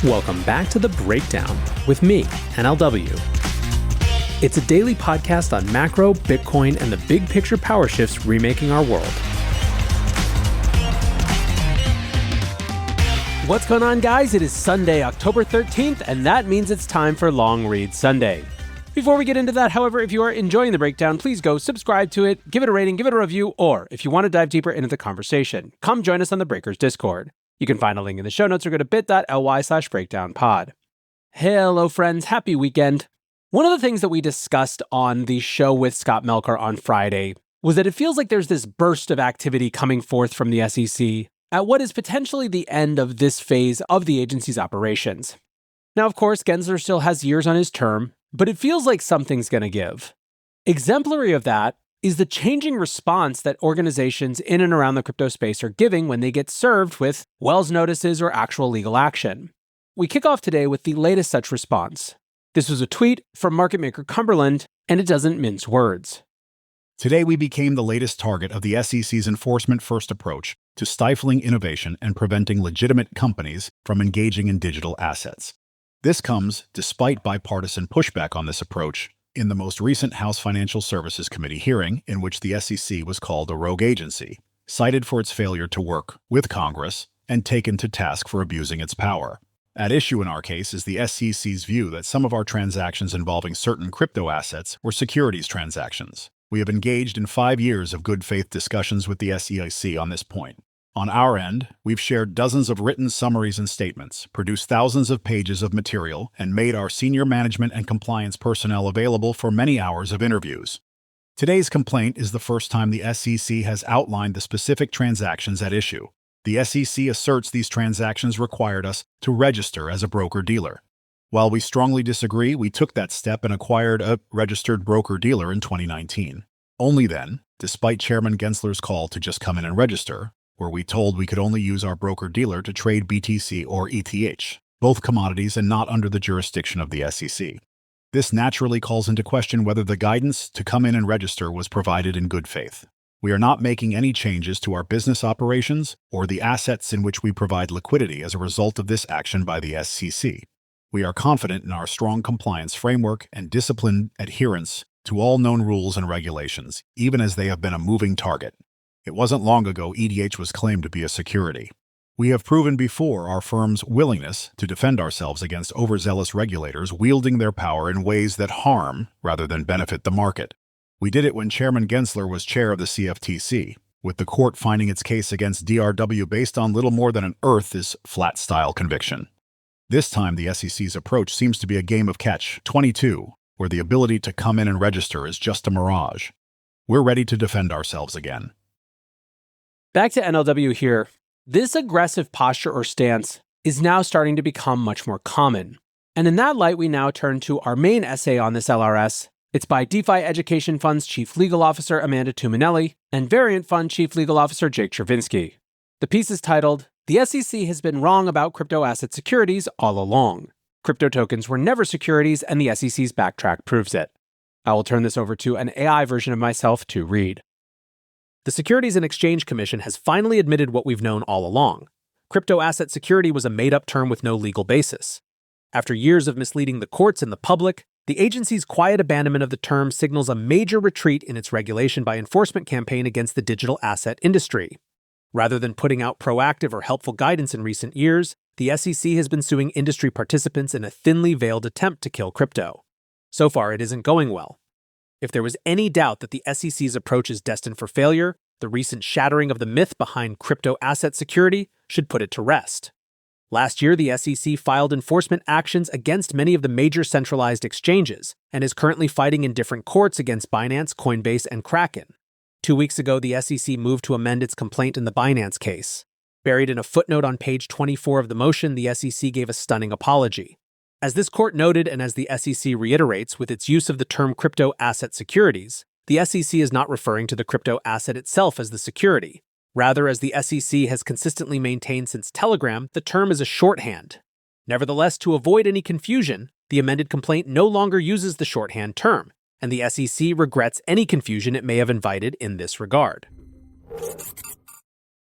Welcome back to The Breakdown with me, NLW. It's a daily podcast on macro, Bitcoin, and the big picture power shifts remaking our world. What's going on, guys? It is Sunday, October 13th, and that means it's time for Long Read Sunday. Before we get into that, however, if you are enjoying The Breakdown, please go subscribe to it, give it a rating, give it a review, or if you want to dive deeper into the conversation, come join us on the Breakers Discord. You can find a link in the show notes or go to bit.ly/breakdownpod. Hello, friends. Happy weekend. One of the things that we discussed on the show with Scott Melker on Friday was that it feels like there's this burst of activity coming forth from the SEC at what is potentially the end of this phase of the agency's operations. Now, of course, Gensler still has years on his term, but it feels like something's going to give. Exemplary of that is the changing response that organizations in and around the crypto space are giving when they get served with Wells notices or actual legal action. We kick off today with the latest such response. This was a tweet from market maker Cumberland, and it doesn't mince words. Today we became the latest target of the SEC's enforcement-first approach to stifling innovation and preventing legitimate companies from engaging in digital assets. This comes despite bipartisan pushback on this approach in the most recent House Financial Services Committee hearing, in which the SEC was called a rogue agency, cited for its failure to work with Congress and taken to task for abusing its power. At issue in our case is the SEC's view that some of our transactions involving certain crypto assets were securities transactions. We have engaged in 5 years of good faith discussions with the SEC on this point. On our end, we've shared dozens of written summaries and statements, produced thousands of pages of material, and made our senior management and compliance personnel available for many hours of interviews. Today's complaint is the first time the SEC has outlined the specific transactions at issue. The SEC asserts these transactions required us to register as a broker-dealer. While we strongly disagree, we took that step and acquired a registered broker-dealer in 2019. Only then, despite Chairman Gensler's call to just come in and register, were we told we could only use our broker-dealer to trade BTC or ETH, both commodities and not under the jurisdiction of the SEC. This naturally calls into question whether the guidance to come in and register was provided in good faith. We are not making any changes to our business operations or the assets in which we provide liquidity as a result of this action by the SEC. We are confident in our strong compliance framework and disciplined adherence to all known rules and regulations, even as they have been a moving target. It wasn't long ago ETH was claimed to be a security. We have proven before our firm's willingness to defend ourselves against overzealous regulators wielding their power in ways that harm rather than benefit the market. We did it when Chairman Gensler was chair of the CFTC, with the court finding its case against DRW based on little more than an earth is flat-style conviction. This time, the SEC's approach seems to be a game of catch-22, where the ability to come in and register is just a mirage. We're ready to defend ourselves again. Back to NLW here. This aggressive posture or stance is now starting to become much more common. And in that light, we now turn to our main essay on this LRS. It's by DeFi Education Fund's Chief Legal Officer Amanda Tuminelli and Variant Fund Chief Legal Officer Jake Chervinsky. The piece is titled, "The SEC has been wrong about crypto asset securities all along. Crypto tokens were never securities and the SEC's backtrack proves it." I will turn this over to an AI version of myself to read. The Securities and Exchange Commission has finally admitted what we've known all along. Crypto asset security was a made-up term with no legal basis. After years of misleading the courts and the public, the agency's quiet abandonment of the term signals a major retreat in its regulation by enforcement campaign against the digital asset industry. Rather than putting out proactive or helpful guidance in recent years, the SEC has been suing industry participants in a thinly veiled attempt to kill crypto. So far, it isn't going well. If there was any doubt that the SEC's approach is destined for failure, the recent shattering of the myth behind crypto asset security should put it to rest. Last year, the SEC filed enforcement actions against many of the major centralized exchanges and is currently fighting in different courts against Binance, Coinbase, and Kraken. 2 weeks ago, the SEC moved to amend its complaint in the Binance case. Buried in a footnote on page 24 of the motion, the SEC gave a stunning apology. As this court noted, and as the SEC reiterates with its use of the term crypto asset securities, the SEC is not referring to the crypto asset itself as the security. Rather, as the SEC has consistently maintained since Telegram, the term is a shorthand. Nevertheless, to avoid any confusion, the amended complaint no longer uses the shorthand term, and the SEC regrets any confusion it may have invited in this regard.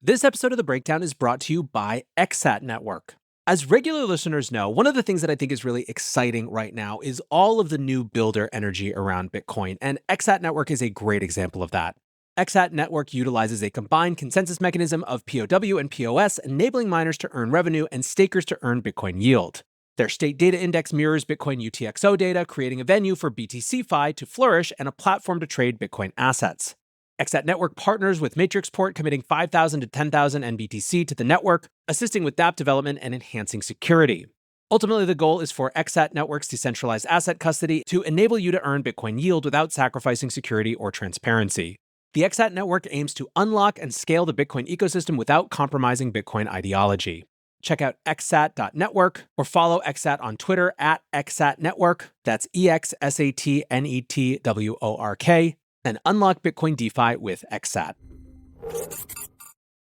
This episode of The Breakdown is brought to you by ExSat Network. As regular listeners know, one of the things that I think is really exciting right now is all of the new builder energy around Bitcoin, and ExSat Network is a great example of that. ExSat Network utilizes a combined consensus mechanism of POW and POS, enabling miners to earn revenue and stakers to earn Bitcoin yield. Their state data index mirrors Bitcoin UTXO data, creating a venue for BTCFi to flourish and a platform to trade Bitcoin assets. ExSat Network partners with Matrixport, committing 5,000 to 10,000 NBTC to the network, assisting with dApp development and enhancing security. Ultimately, the goal is for ExSat Network's decentralized asset custody to enable you to earn Bitcoin yield without sacrificing security or transparency. The ExSat Network aims to unlock and scale the Bitcoin ecosystem without compromising Bitcoin ideology. Check out exsat.network or follow ExSat on Twitter at ExSatNetwork. That's ExSatNetwork. And unlock Bitcoin DeFi with ExSat.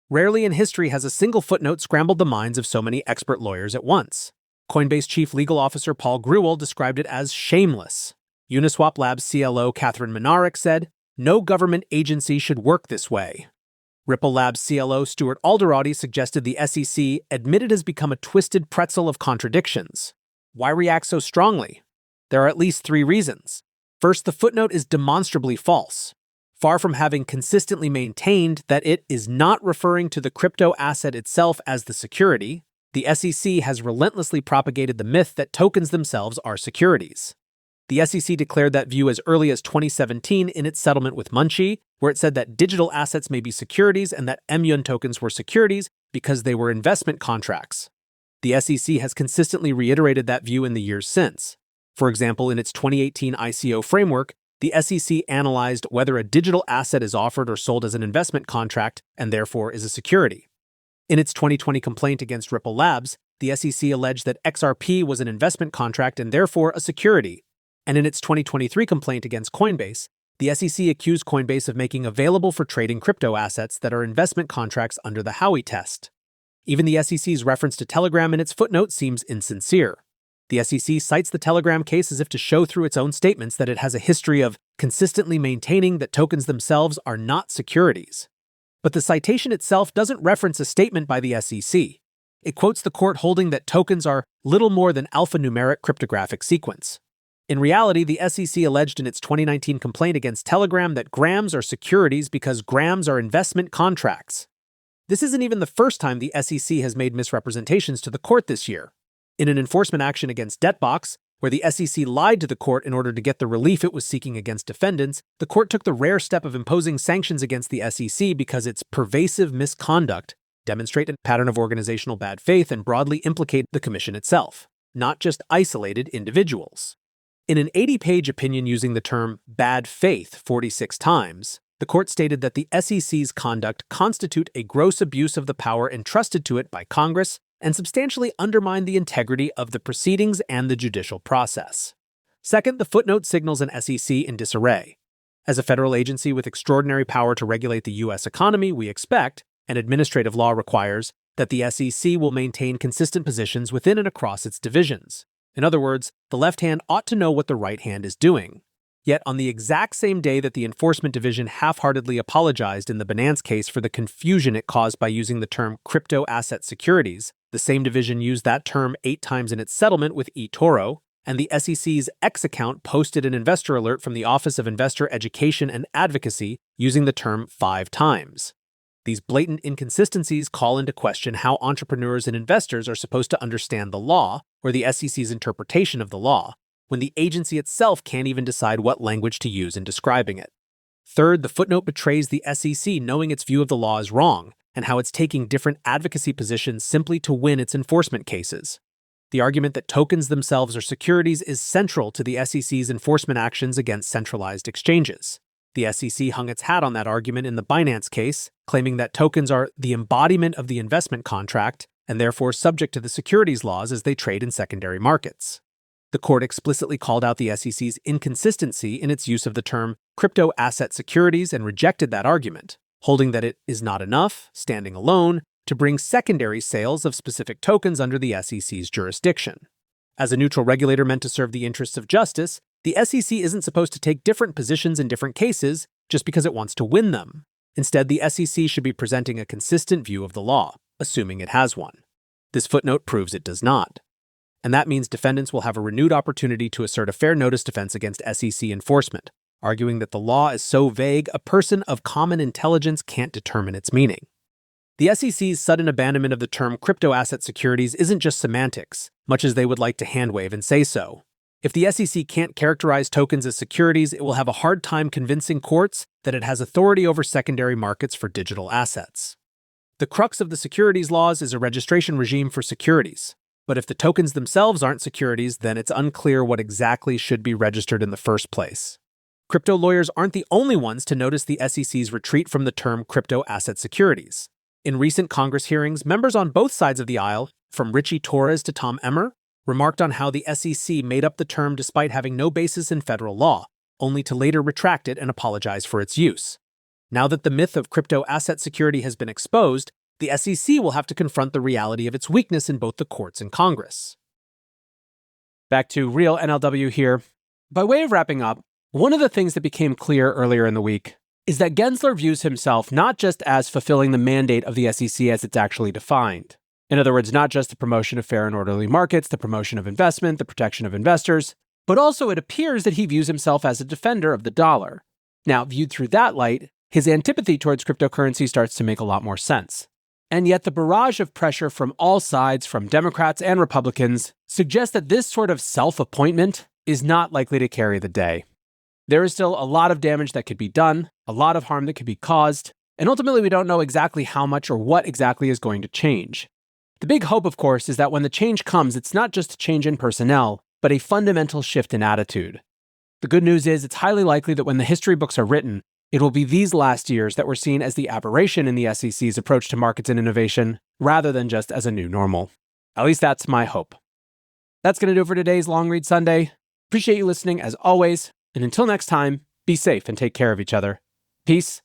Rarely in history has a single footnote scrambled the minds of so many expert lawyers at once. Coinbase Chief Legal Officer Paul Grewal described it as shameless. Uniswap Labs CLO Catherine Minarek said, "No government agency should work this way." Ripple Labs CLO Stuart Alderati suggested the SEC admit it has become a twisted pretzel of contradictions. Why react so strongly? There are at least 3 reasons. First, the footnote is demonstrably false. Far from having consistently maintained that it is not referring to the crypto asset itself as the security, the SEC has relentlessly propagated the myth that tokens themselves are securities. The SEC declared that view as early as 2017 in its settlement with Munchie, where it said that digital assets may be securities and that MYUN tokens were securities because they were investment contracts. The SEC has consistently reiterated that view in the years since. For example, in its 2018 ICO framework, the SEC analyzed whether a digital asset is offered or sold as an investment contract and therefore is a security. In its 2020 complaint against Ripple Labs, the SEC alleged that XRP was an investment contract and therefore a security. And in its 2023 complaint against Coinbase, the SEC accused Coinbase of making available for trading crypto assets that are investment contracts under the Howey test. Even the SEC's reference to Telegram in its footnote seems insincere. The SEC cites the Telegram case as if to show through its own statements that it has a history of consistently maintaining that tokens themselves are not securities. But the citation itself doesn't reference a statement by the SEC. It quotes the court holding that tokens are little more than alphanumeric cryptographic sequence. In reality, the SEC alleged in its 2019 complaint against Telegram that grams are securities because grams are investment contracts. This isn't even the first time the SEC has made misrepresentations to the court this year. In an enforcement action against Debtbox, where the SEC lied to the court in order to get the relief it was seeking against defendants, the court took the rare step of imposing sanctions against the SEC because its pervasive misconduct demonstrate a pattern of organizational bad faith and broadly implicate the commission itself, not just isolated individuals. In an 80-page opinion using the term bad faith 46 times, the court stated that the SEC's conduct constitute a gross abuse of the power entrusted to it by Congress and substantially undermine the integrity of the proceedings and the judicial process. Second, the footnote signals an SEC in disarray. As a federal agency with extraordinary power to regulate the U.S. economy, we expect, and administrative law requires, that the SEC will maintain consistent positions within and across its divisions. In other words, the left hand ought to know what the right hand is doing. Yet, on the exact same day that the Enforcement Division half-heartedly apologized in the Binance case for the confusion it caused by using the term crypto asset securities, the same division used that term 8 times in its settlement with eToro, and the SEC's X account posted an investor alert from the Office of Investor Education and Advocacy using the term 5 times. These blatant inconsistencies call into question how entrepreneurs and investors are supposed to understand the law, or the SEC's interpretation of the law, when the agency itself can't even decide what language to use in describing it. Third, the footnote betrays the SEC knowing its view of the law is wrong, and how it's taking different advocacy positions simply to win its enforcement cases. The argument that tokens themselves are securities is central to the SEC's enforcement actions against centralized exchanges. The SEC hung its hat on that argument in the Binance case, claiming that tokens are the embodiment of the investment contract and therefore subject to the securities laws as they trade in secondary markets. The court explicitly called out the SEC's inconsistency in its use of the term crypto asset securities and rejected that argument, holding that it is not enough, standing alone, to bring secondary sales of specific tokens under the SEC's jurisdiction. As a neutral regulator meant to serve the interests of justice, the SEC isn't supposed to take different positions in different cases just because it wants to win them. Instead, the SEC should be presenting a consistent view of the law, assuming it has one. This footnote proves it does not. And that means defendants will have a renewed opportunity to assert a fair notice defense against SEC enforcement, arguing that the law is so vague a person of common intelligence can't determine its meaning. The SEC's sudden abandonment of the term crypto asset securities isn't just semantics, much as they would like to handwave and say so. If the SEC can't characterize tokens as securities, it will have a hard time convincing courts that it has authority over secondary markets for digital assets. The crux of the securities laws is a registration regime for securities. But if the tokens themselves aren't securities, then it's unclear what exactly should be registered in the first place. Crypto lawyers aren't the only ones to notice the SEC's retreat from the term crypto asset securities. In recent Congress hearings, members on both sides of the aisle, from Richie Torres to Tom Emmer, remarked on how the SEC made up the term despite having no basis in federal law, only to later retract it and apologize for its use. Now that the myth of crypto asset security has been exposed, the SEC will have to confront the reality of its weakness in both the courts and Congress. Back to real NLW here. By way of wrapping up, one of the things that became clear earlier in the week is that Gensler views himself not just as fulfilling the mandate of the SEC as it's actually defined. In other words, not just the promotion of fair and orderly markets, the promotion of investment, the protection of investors, but also it appears that he views himself as a defender of the dollar. Now, viewed through that light, his antipathy towards cryptocurrency starts to make a lot more sense. And yet the barrage of pressure from all sides, from Democrats and Republicans, suggests that this sort of self-appointment is not likely to carry the day. There is still a lot of damage that could be done, a lot of harm that could be caused, and ultimately we don't know exactly how much or what exactly is going to change. The big hope, of course, is that when the change comes, it's not just a change in personnel, but a fundamental shift in attitude. The good news is it's highly likely that when the history books are written, it will be these last years that were seen as the aberration in the SEC's approach to markets and innovation, rather than just as a new normal. At least that's my hope. That's going to do it for today's Long Read Sunday. Appreciate you listening as always, and until next time, be safe and take care of each other. Peace